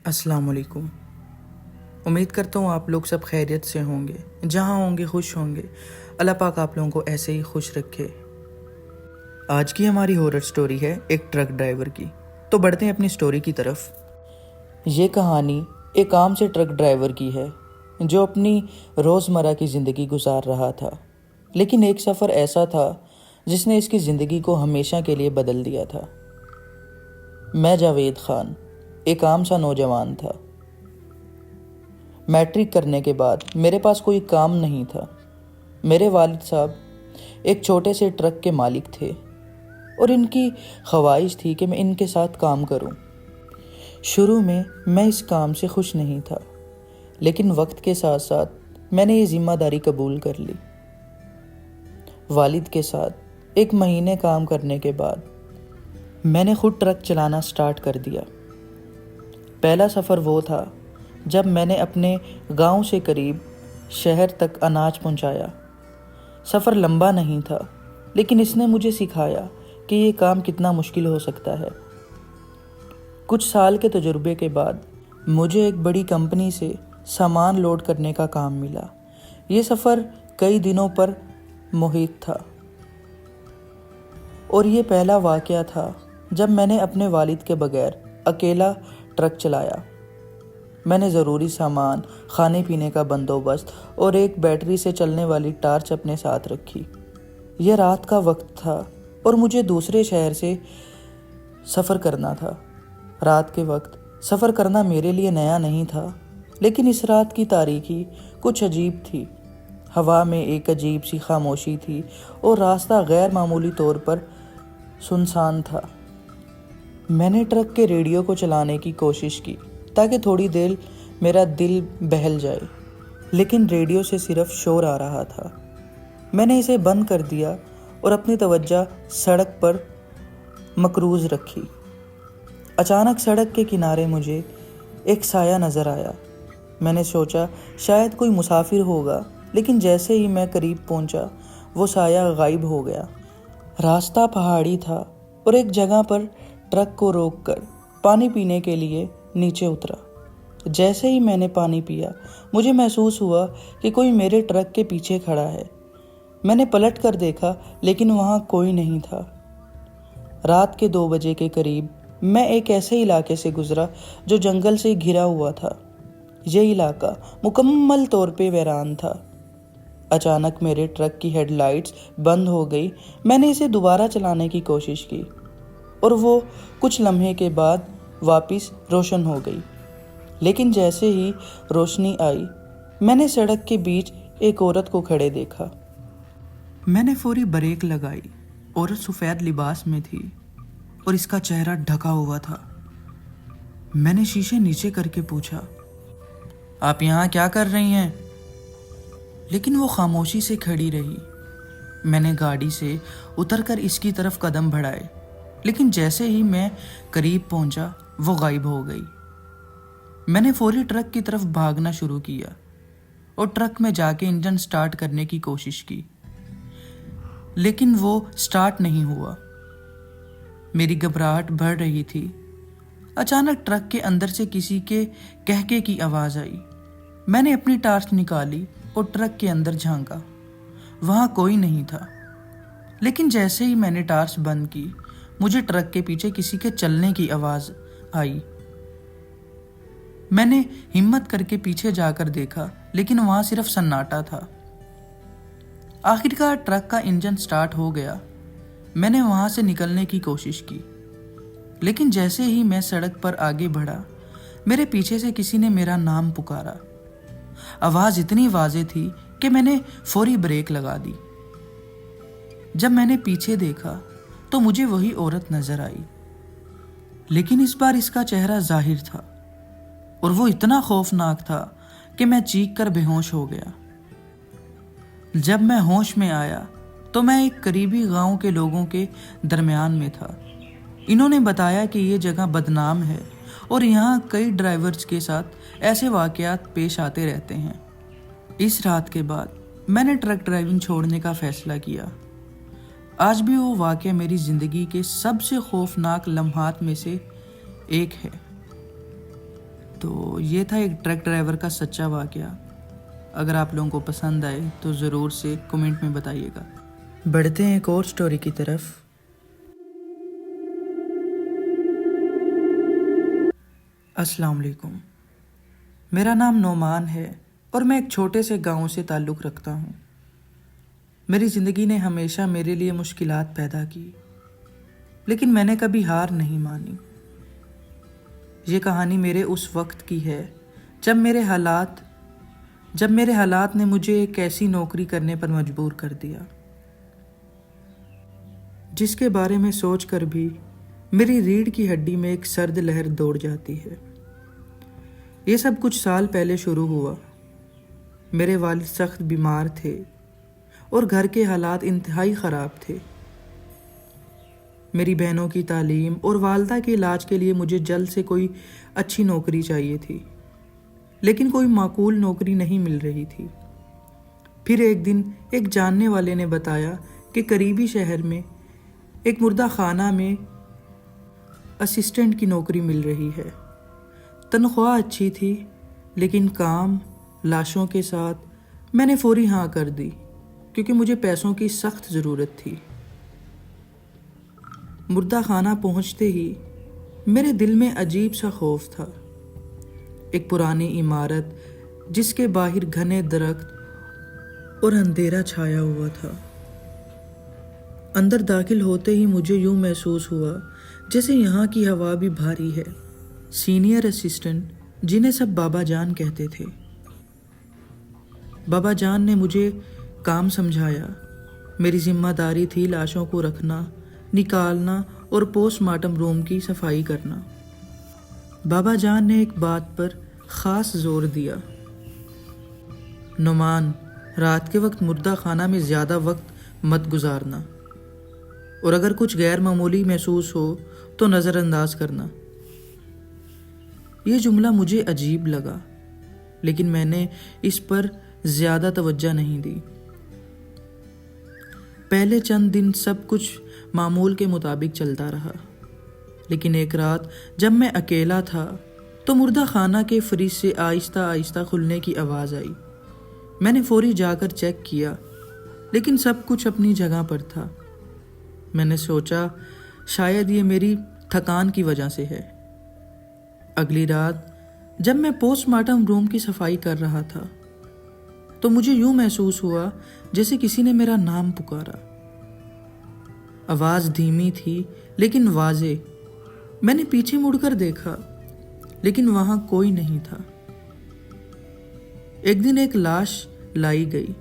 السلام علیکم۔ امید کرتا ہوں آپ لوگ سب خیریت سے ہوں گے، جہاں ہوں گے خوش ہوں گے۔ اللہ پاک آپ لوگوں کو ایسے ہی خوش رکھے۔ آج کی ہماری ہورر سٹوری ہے ایک ٹرک ڈرائیور کی۔ تو بڑھتے ہیں اپنی سٹوری کی طرف۔ یہ کہانی ایک عام سے ٹرک ڈرائیور کی ہے جو اپنی روزمرہ کی زندگی گزار رہا تھا، لیکن ایک سفر ایسا تھا جس نے اس کی زندگی کو ہمیشہ کے لیے بدل دیا تھا۔ میں جاوید خان ایک عام سا نوجوان تھا۔ میٹرک کرنے کے بعد میرے پاس کوئی کام نہیں تھا۔ میرے والد صاحب ایک چھوٹے سے ٹرک کے مالک تھے اور ان کی خواہش تھی کہ میں ان کے ساتھ کام کروں۔ شروع میں میں اس کام سے خوش نہیں تھا، لیکن وقت کے ساتھ ساتھ میں نے یہ ذمہ داری قبول کر لی۔ والد کے ساتھ ایک مہینے کام کرنے کے بعد میں نے خود ٹرک چلانا سٹارٹ کر دیا۔ پہلا سفر وہ تھا جب میں نے اپنے گاؤں سے قریب شہر تک اناج پہنچایا۔ سفر لمبا نہیں تھا، لیکن اس نے مجھے سکھایا کہ یہ کام کتنا مشکل ہو سکتا ہے۔ کچھ سال کے تجربے کے بعد مجھے ایک بڑی کمپنی سے سامان لوڈ کرنے کا کام ملا۔ یہ سفر کئی دنوں پر محیط تھا اور یہ پہلا واقعہ تھا جب میں نے اپنے والد کے بغیر اکیلا ٹرک چلایا۔ میں نے ضروری سامان، کھانے پینے کا بندوبست اور ایک بیٹری سے چلنے والی ٹارچ اپنے ساتھ رکھی۔ یہ رات کا وقت تھا اور مجھے دوسرے شہر سے سفر کرنا تھا۔ رات کے وقت سفر کرنا میرے لیے نیا نہیں تھا، لیکن اس رات کی تاریکی کچھ عجیب تھی۔ ہوا میں ایک عجیب سی خاموشی تھی اور راستہ غیر معمولی طور پر سنسان تھا۔ میں نے ٹرک کے ریڈیو کو چلانے کی کوشش کی تاکہ تھوڑی دیر میرا دل بہل جائے، لیکن ریڈیو سے صرف شور آ رہا تھا۔ میں نے اسے بند کر دیا اور اپنی توجہ سڑک پر مرکوز رکھی۔ اچانک سڑک کے کنارے مجھے ایک سایہ نظر آیا۔ میں نے سوچا شاید کوئی مسافر ہوگا، لیکن جیسے ہی میں قریب پہنچا وہ سایہ غائب ہو گیا۔ راستہ پہاڑی تھا اور ایک جگہ پر ٹرک کو روک کر پانی پینے کے لیے نیچے اترا۔ جیسے ہی میں نے پانی پیا، مجھے محسوس ہوا کہ کوئی میرے ٹرک کے پیچھے کھڑا ہے۔ میں نے پلٹ کر دیکھا، لیکن وہاں کوئی نہیں تھا۔ رات کے 2 بجے کے قریب میں ایک ایسے علاقے سے گزرا جو جنگل سے گھرا ہوا تھا۔ یہ علاقہ مکمل طور پہ ویران تھا۔ اچانک میرے ٹرک کی ہیڈ لائٹس بند ہو گئی۔ میں نے اسے دوبارہ چلانے کی کوشش کی اور وہ کچھ لمحے کے بعد واپس روشن ہو گئی، لیکن جیسے ہی روشنی آئی میں نے سڑک کے بیچ ایک عورت کو کھڑے دیکھا۔ میں نے فوری بریک لگائی۔ عورت سفید لباس میں تھی اور اس کا چہرہ ڈھکا ہوا تھا۔ میں نے شیشے نیچے کر کے پوچھا، آپ یہاں کیا کر رہی ہیں؟ لیکن وہ خاموشی سے کھڑی رہی۔ میں نے گاڑی سے اتر کر اس کی طرف قدم بڑھائے، لیکن جیسے ہی میں قریب پہنچا وہ غائب ہو گئی۔ میں نے فوری ٹرک کی طرف بھاگنا شروع کیا اور ٹرک میں جا کے انجن سٹارٹ کرنے کی کوشش کی، لیکن وہ سٹارٹ نہیں ہوا۔ میری گھبراہٹ بڑھ رہی تھی۔ اچانک ٹرک کے اندر سے کسی کے کہکے کی آواز آئی۔ میں نے اپنی ٹارچ نکالی اور ٹرک کے اندر جھانکا۔ وہاں کوئی نہیں تھا، لیکن جیسے ہی میں نے ٹارچ بند کی مجھے ٹرک کے پیچھے کسی کے چلنے کی آواز آئی۔ میں نے ہمت کر کے پیچھے جا کر دیکھا، لیکن وہاں صرف سناٹا تھا۔ آخرکار ٹرک کا انجن سٹارٹ ہو گیا۔ میں نے وہاں سے نکلنے کی کوشش کی، لیکن جیسے ہی میں سڑک پر آگے بڑھا میرے پیچھے سے کسی نے میرا نام پکارا۔ آواز اتنی واضح تھی کہ میں نے فوری بریک لگا دی۔ جب میں نے پیچھے دیکھا تو مجھے وہی عورت نظر آئی، لیکن اس بار اس کا چہرہ ظاہر تھا اور وہ اتنا خوفناک تھا کہ میں چیخ کر بے ہوش ہو گیا۔ جب میں ہوش میں آیا تو میں ایک قریبی گاؤں کے لوگوں کے درمیان میں تھا۔ انہوں نے بتایا کہ یہ جگہ بدنام ہے اور یہاں کئی ڈرائیورز کے ساتھ ایسے واقعات پیش آتے رہتے ہیں۔ اس رات کے بعد میں نے ٹرک ڈرائیونگ چھوڑنے کا فیصلہ کیا۔ آج بھی وہ واقعہ میری زندگی کے سب سے خوفناک لمحات میں سے ایک ہے۔ تو یہ تھا ایک ٹرک ڈرائیور کا سچا واقعہ. اگر آپ لوگوں کو پسند آئے تو ضرور سے کمنٹ میں بتائیے گا. بڑھتے ہیں ایک اور سٹوری کی طرف. السلام علیکم. میرا نام نعمان ہے اور میں ایک چھوٹے سے گاؤں سے تعلق رکھتا ہوں. میری زندگی نے ہمیشہ میرے لیے مشکلات پیدا کی، لیکن میں نے کبھی ہار نہیں مانی. یہ کہانی میرے اس وقت کی ہے جب میرے حالات نے مجھے ایک ایسی نوکری کرنے پر مجبور کر دیا جس کے بارے میں سوچ کر بھی میری ریڑھ کی ہڈی میں ایک سرد لہر دوڑ جاتی ہے. یہ سب کچھ سال پہلے شروع ہوا. میرے والد سخت بیمار تھے اور گھر کے حالات انتہائی خراب تھے. میری بہنوں کی تعلیم اور والدہ کے علاج کے لیے مجھے جلد سے کوئی اچھی نوکری چاہیے تھی، لیکن کوئی معقول نوکری نہیں مل رہی تھی. پھر ایک دن ایک جاننے والے نے بتایا کہ قریبی شہر میں ایک مردہ خانہ میں اسسٹنٹ کی نوکری مل رہی ہے. تنخواہ اچھی تھی، لیکن کام لاشوں کے ساتھ. میں نے فوری ہاں کر دی کیونکہ مجھے پیسوں کی سخت ضرورت تھی. مردہ خانہ پہنچتے ہی میرے دل میں عجیب سا خوف تھا. ایک پرانی عمارت جس کے باہر گھنے درخت اور اندھیرا چھایا ہوا تھا. اندر داخل ہوتے ہی مجھے یوں محسوس ہوا جیسے یہاں کی ہوا بھی بھاری ہے. سینئر اسسٹنٹ، جنہیں سب بابا جان کہتے تھے، بابا جان نے مجھے کام سمجھایا. میری ذمہ داری تھی لاشوں کو رکھنا، نکالنا اور پوسٹ مارٹم روم کی صفائی کرنا. بابا جان نے ایک بات پر خاص زور دیا: نعمان، رات کے وقت مردہ خانہ میں زیادہ وقت مت گزارنا، اور اگر کچھ غیر معمولی محسوس ہو تو نظر انداز کرنا. یہ جملہ مجھے عجیب لگا، لیکن میں نے اس پر زیادہ توجہ نہیں دی. پہلے چند دن سب کچھ معمول کے مطابق چلتا رہا، لیکن ایک رات جب میں اکیلا تھا تو مردہ خانہ کے فریج سے آہستہ آہستہ کھلنے کی آواز آئی. میں نے فوری جا کر چیک کیا، لیکن سب کچھ اپنی جگہ پر تھا. میں نے سوچا شاید یہ میری تھکان کی وجہ سے ہے. اگلی رات جب میں پوسٹ مارٹم روم کی صفائی کر رہا تھا تو مجھے یوں محسوس ہوا جیسے کسی نے میرا نام پکارا. آواز دھیمی تھی لیکن واضح. میں نے پیچھے مڑ کر دیکھا، لیکن وہاں کوئی نہیں تھا. ایک دن ایک لاش لائی گئی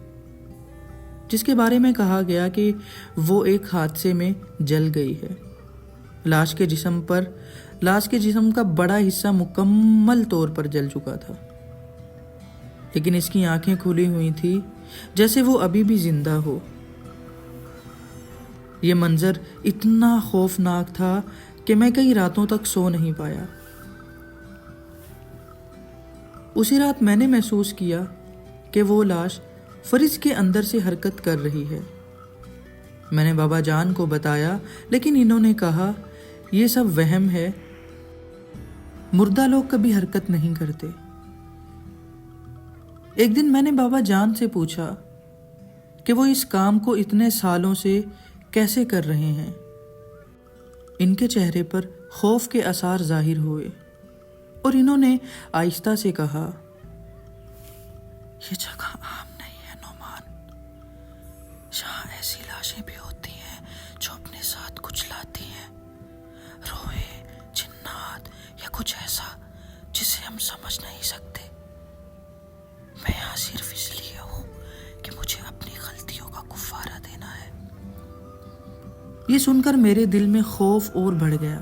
جس کے بارے میں کہا گیا کہ وہ ایک حادثے میں جل گئی ہے. لاش کے جسم کا بڑا حصہ مکمل طور پر جل چکا تھا، لیکن اس کی آنکھیں کھلی ہوئی تھی جیسے وہ ابھی بھی زندہ ہو. یہ منظر اتنا خوفناک تھا کہ میں کئی راتوں تک سو نہیں پایا. اسی رات میں نے محسوس کیا کہ وہ لاش فریج کے اندر سے حرکت کر رہی ہے. میں نے بابا جان کو بتایا، لیکن انہوں نے کہا یہ سب وہم ہے، مردہ لوگ کبھی حرکت نہیں کرتے. ایک دن میں نے بابا جان سے پوچھا کہ وہ اس کام کو اتنے سالوں سے کیسے کر رہے ہیں. ان کے چہرے پر خوف کے آثار ظاہر ہوئے اور انہوں نے آہستہ سے کہا، یہ جگہ عام نہیں ہے نعمان. یہاں ایسی لاشیں بھی ہوتی ہیں جو اپنے ساتھ کچھ لاتی ہیں، روحیں، جنات یا کچھ ایسا جسے ہم سمجھ نہیں سکتے. میں یہاں صرف اس لیے ہوں کہ مجھے اپنی غلطیوں کا کفارہ دینا ہے. یہ سن کر میرے دل میں خوف اور بڑھ گیا،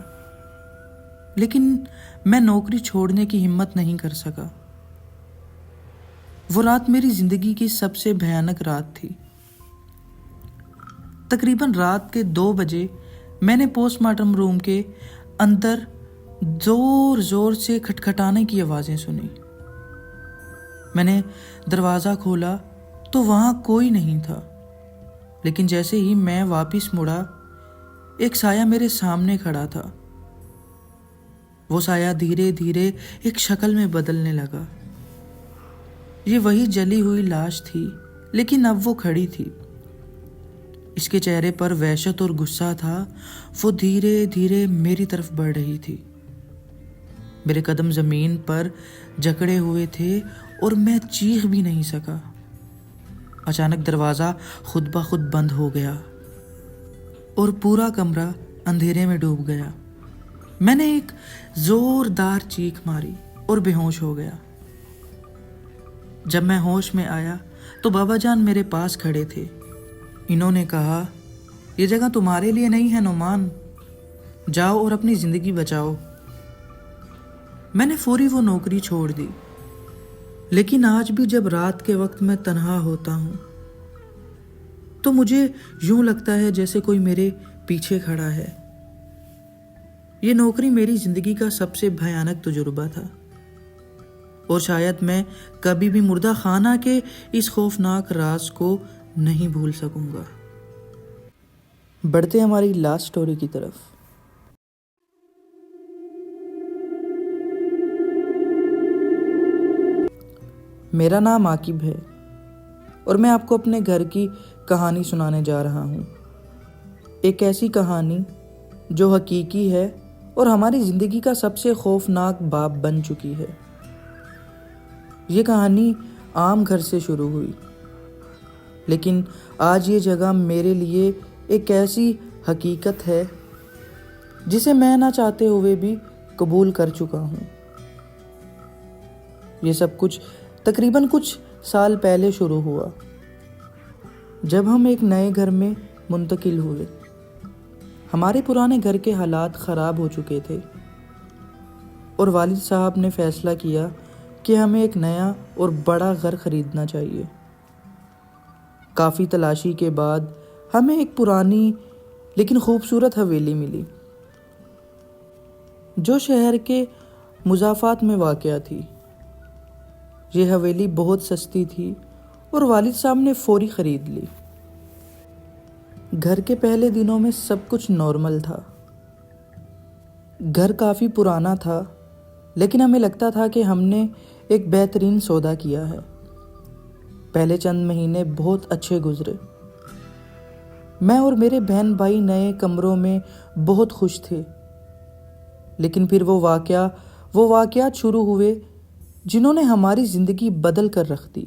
لیکن میں نوکری چھوڑنے کی ہمت نہیں کر سکا. وہ رات میری زندگی کی سب سے بھیانک رات تھی. تقریباً رات کے 2 بجے میں نے پوسٹ مارٹم روم کے اندر زور زور سے کھٹکھٹانے کی آوازیں سنی. میں نے دروازہ کھولا تو وہاں کوئی نہیں تھا، لیکن جیسے ہی میں واپس مڑا ایک سایہ میرے سامنے کھڑا تھا. وہ سایہ دھیرے دھیرے ایک شکل میں بدلنے لگا۔ یہ وہی جلی ہوئی لاش تھی، لیکن اب وہ کھڑی تھی۔ اس کے چہرے پر وحشت اور غصہ تھا۔ وہ دھیرے دھیرے میری طرف بڑھ رہی تھی۔ میرے قدم زمین پر جکڑے ہوئے تھے اور میں چیخ بھی نہیں سکا۔ اچانک دروازہ خود بخود بند ہو گیا اور پورا کمرہ اندھیرے میں ڈوب گیا۔ میں نے ایک زوردار چیخ ماری اور بے ہوش ہو گیا۔ جب میں ہوش میں آیا تو بابا جان میرے پاس کھڑے تھے۔ انہوں نے کہا، یہ جگہ تمہارے لیے نہیں ہے نعمان، جاؤ اور اپنی زندگی بچاؤ۔ میں نے فوری وہ نوکری چھوڑ دی، لیکن آج بھی جب رات کے وقت میں تنہا ہوتا ہوں تو مجھے یوں لگتا ہے جیسے کوئی میرے پیچھے کھڑا ہے۔ یہ نوکری میری زندگی کا سب سے بھیانک تجربہ تھا، اور شاید میں کبھی بھی مردہ خانہ کے اس خوفناک راز کو نہیں بھول سکوں گا۔ بڑھتے ہماری لاسٹ سٹوری کی طرف۔ میرا نام عاقب ہے اور میں آپ کو اپنے گھر کی کہانی سنانے جا رہا ہوں۔ ایک ایسی کہانی جو حقیقی ہے اور ہماری زندگی کا سب سے خوفناک باب بن چکی ہے۔ یہ کہانی عام گھر سے شروع ہوئی، لیکن آج یہ جگہ میرے لیے ایک ایسی حقیقت ہے جسے میں نہ چاہتے ہوئے بھی قبول کر چکا ہوں۔ یہ سب کچھ تقریباً کچھ سال پہلے شروع ہوا، جب ہم ایک نئے گھر میں منتقل ہوئے۔ ہمارے پرانے گھر کے حالات خراب ہو چکے تھے اور والد صاحب نے فیصلہ کیا کہ ہمیں ایک نیا اور بڑا گھر خریدنا چاہیے۔ کافی تلاشی کے بعد ہمیں ایک پرانی لیکن خوبصورت حویلی ملی، جو شہر کے مضافات میں واقع تھی۔ یہ حویلی بہت سستی تھی اور والد صاحب نے فوری خرید لی۔ گھر کے پہلے دنوں میں سب کچھ نارمل تھا۔ گھر کافی پرانا تھا، لیکن ہمیں لگتا تھا کہ ہم نے ایک بہترین سودا کیا ہے۔ پہلے چند مہینے بہت اچھے گزرے۔ میں اور میرے بہن بھائی نئے کمروں میں بہت خوش تھے، لیکن پھر وہ واقعات شروع ہوئے جنہوں نے ہماری زندگی بدل کر رکھ دی۔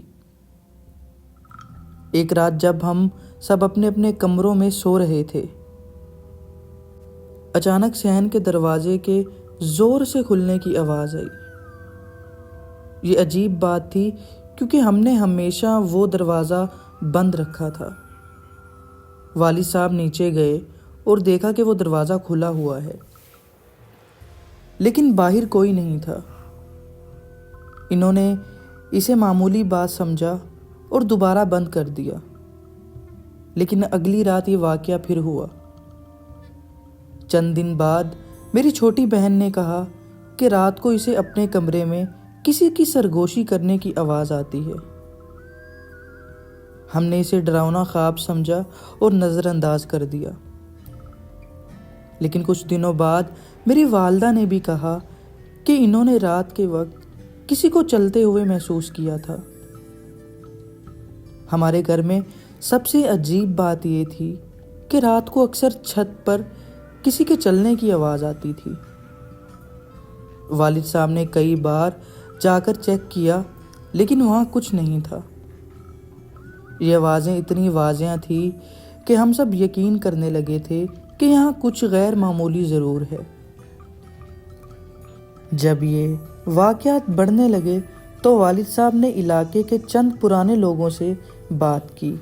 ایک رات جب ہم سب اپنے اپنے کمروں میں سو رہے تھے، اچانک صحن کے دروازے کے زور سے کھلنے کی آواز آئی۔ یہ عجیب بات تھی کیونکہ ہم نے ہمیشہ وہ دروازہ بند رکھا تھا۔ والد صاحب نیچے گئے اور دیکھا کہ وہ دروازہ کھلا ہوا ہے، لیکن باہر کوئی نہیں تھا۔ انہوں نے اسے معمولی بات سمجھا اور دوبارہ بند کر دیا، لیکن اگلی رات یہ واقعہ پھر ہوا۔ چند دن بعد میری چھوٹی بہن نے کہا کہ رات کو اسے اپنے کمرے میں کسی کی سرگوشی کرنے کی آواز آتی ہے۔ ہم نے اسے ڈراؤنا خواب سمجھا اور نظر انداز کر دیا، لیکن کچھ دنوں بعد میری والدہ نے بھی کہا کہ انہوں نے رات کے وقت کسی کو چلتے ہوئے محسوس کیا تھا۔ ہمارے گھر میں سب سے عجیب بات یہ تھی کہ رات کو اکثر چھت پر کسی کے چلنے کی آواز آتی تھی۔ والد صاحب نے کئی بار جا کر چیک کیا، لیکن وہاں کچھ نہیں تھا۔ یہ آوازیں اتنی واضح تھیں کہ ہم سب یقین کرنے لگے تھے کہ یہاں کچھ غیر معمولی ضرور ہے۔ جب یہ واقعات بڑھنے لگے تو والد صاحب نے علاقے کے چند پرانے لوگوں سے بات کی۔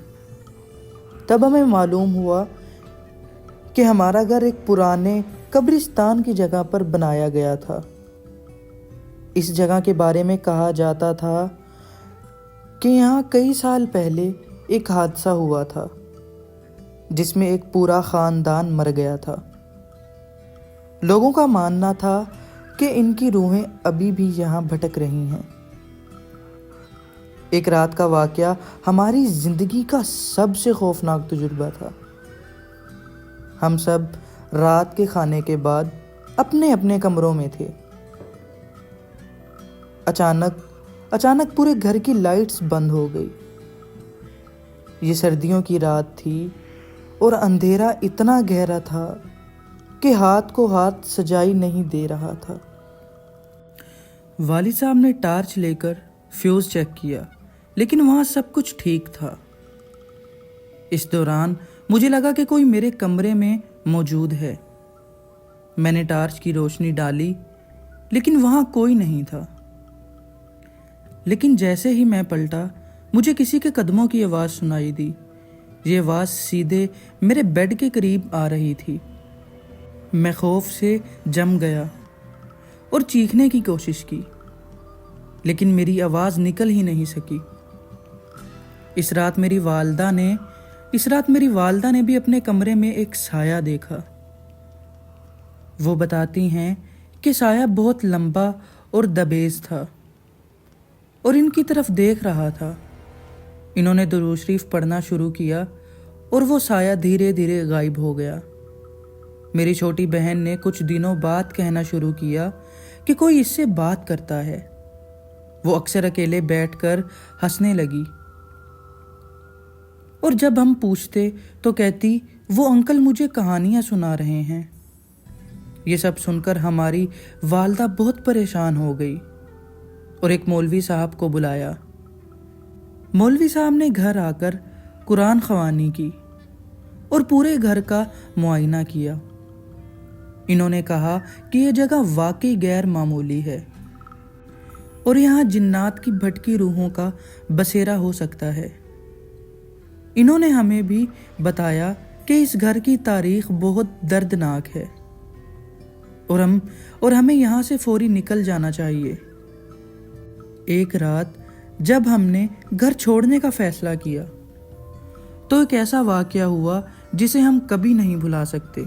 تب ہمیں معلوم ہوا کہ ہمارا گھر ایک پرانے قبرستان کی جگہ پر بنایا گیا تھا۔ اس جگہ کے بارے میں کہا جاتا تھا کہ یہاں کئی سال پہلے ایک حادثہ ہوا تھا جس میں ایک پورا خاندان مر گیا تھا۔ لوگوں کا ماننا تھا کہ ان کی روحیں ابھی بھی یہاں بھٹک رہی ہیں۔ ایک رات کا واقعہ ہماری زندگی کا سب سے خوفناک تجربہ تھا۔ ہم سب رات کے کھانے کے بعد اپنے اپنے کمروں میں تھے اچانک پورے گھر کی لائٹس بند ہو گئی۔ یہ سردیوں کی رات تھی اور اندھیرا اتنا گہرا تھا کہ ہاتھ کو ہاتھ سجائی نہیں دے رہا تھا۔ والد صاحب نے ٹارچ لے کر فیوز چیک کیا، لیکن وہاں سب کچھ ٹھیک تھا۔ اس دوران مجھے لگا کہ کوئی میرے کمرے میں موجود ہے۔ میں نے ٹارچ کی روشنی ڈالی، لیکن وہاں کوئی نہیں تھا۔ لیکن جیسے ہی میں پلٹا، مجھے کسی کے قدموں کی آواز سنائی دی۔ یہ آواز سیدھے میرے بیڈ کے قریب آ رہی تھی۔ میں خوف سے جم گیا اور چیخنے کی کوشش کی، لیکن میری آواز نکل ہی نہیں سکی۔ اس رات میری والدہ نے بھی اپنے کمرے میں ایک سایہ دیکھا۔ وہ بتاتی ہیں کہ سایہ بہت لمبا اور دبیز تھا اور ان کی طرف دیکھ رہا تھا۔ انہوں نے درود شریف پڑھنا شروع کیا اور وہ سایہ دھیرے دھیرے غائب ہو گیا۔ میری چھوٹی بہن نے کچھ دنوں بعد کہنا شروع کیا کہ کوئی اس سے بات کرتا ہے۔ وہ اکثر اکیلے بیٹھ کر ہنسنے لگی، اور جب ہم پوچھتے تو کہتی وہ انکل مجھے کہانیاں سنا رہے ہیں۔ یہ سب سن کر ہماری والدہ بہت پریشان ہو گئی اور ایک مولوی صاحب کو بلایا۔ مولوی صاحب نے گھر آ کر قرآن خوانی کی اور پورے گھر کا معائنہ کیا۔ انہوں نے کہا کہ یہ جگہ واقعی غیر معمولی ہے اور یہاں جنات کی بھٹکی روحوں کا بسیرا ہو سکتا ہے۔ انہوں نے ہمیں بھی بتایا کہ اس گھر کی تاریخ بہت دردناک ہے اور ہمیں یہاں سے فوری نکل جانا چاہیے۔ ایک رات جب ہم نے گھر چھوڑنے کا فیصلہ کیا تو ایک ایسا واقعہ ہوا جسے ہم کبھی نہیں بھلا سکتے۔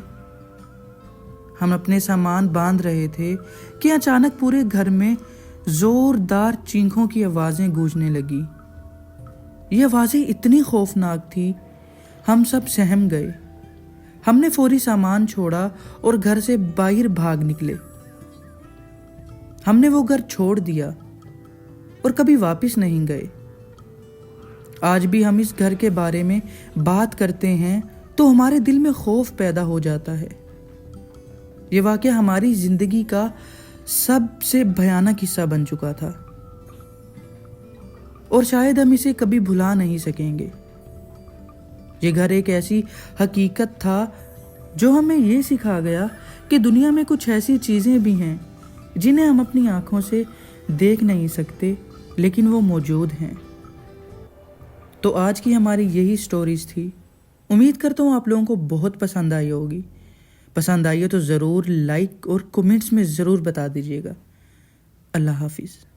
ہم اپنے سامان باندھ رہے تھے کہ اچانک پورے گھر میں زوردار چینخوں کی آوازیں گونجنے لگی۔ یہ آوازیں اتنی خوفناک تھی، ہم سب سہم گئے۔ ہم نے فوری سامان چھوڑا اور گھر سے باہر بھاگ نکلے۔ ہم نے وہ گھر چھوڑ دیا اور کبھی واپس نہیں گئے۔ آج بھی ہم اس گھر کے بارے میں بات کرتے ہیں تو ہمارے دل میں خوف پیدا ہو جاتا ہے۔ یہ واقعہ ہماری زندگی کا سب سے بھیانک حصہ بن چکا تھا اور شاید ہم اسے کبھی بھلا نہیں سکیں گے۔ یہ گھر ایک ایسی حقیقت تھا جو ہمیں یہ سکھا گیا کہ دنیا میں کچھ ایسی چیزیں بھی ہیں جنہیں ہم اپنی آنکھوں سے دیکھ نہیں سکتے، لیکن وہ موجود ہیں۔ تو آج کی ہماری یہی سٹوریز تھی۔ امید کرتا ہوں آپ لوگوں کو بہت پسند آئی ہوگی۔ پسند آئی ہے تو ضرور لائک اور کمنٹس میں ضرور بتا دیجیے گا۔ اللہ حافظ۔